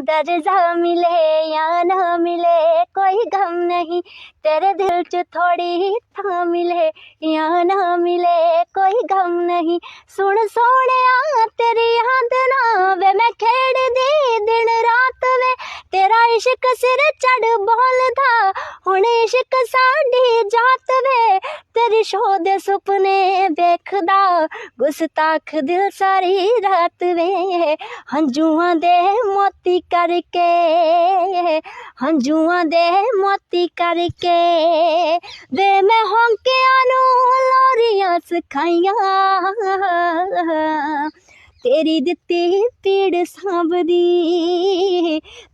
दर्जा मिले या ना मिले कोई गम नहीं, तेरे दिल च थोड़ी था मिले या ना मिले कोई गम नहीं। सुन सोहणिया तेरी याद ना वे मैं खेड़ दी दिन रात वे, तेरा इश्क सिर चढ़ बोलदा हुण इश्क साडी जात वे, तेरी शो दे सुपने वेखदा गुस्ताख दिल सारी रात वे। हंजुआं दे मोती करके, हंजुआं दे मोती करके वे मैं होंकियां नू लोरियां सिखाइयां, तेरी दित्ती पीड़ सांभदी,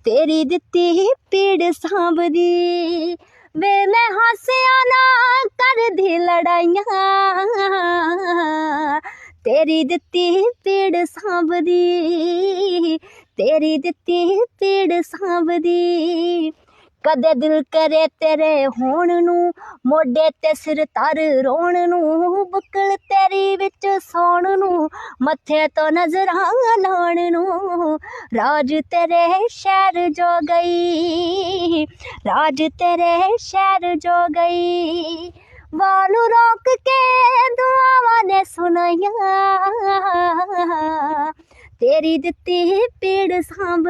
तेरी दित्ती पीड़ सांभदी वे मैं हासिया ना करदी लड़ाइयां, तेरी दित्ती पीड़ सांभदी, तेरी दित्ती पीड़ सांभदी। कदे दिल करे तेरे होण नू मोढे ते सिर तर रोण नू, बुकल तेरी विच सौण नू मत्थे तो नजरां लाण नू। राज तेरे शहर जो गई, राज तेरे शहर जो गई, वालू रोक के दुआवां ने सुनाइयां, तेरी दित्ती पीड़ सांभ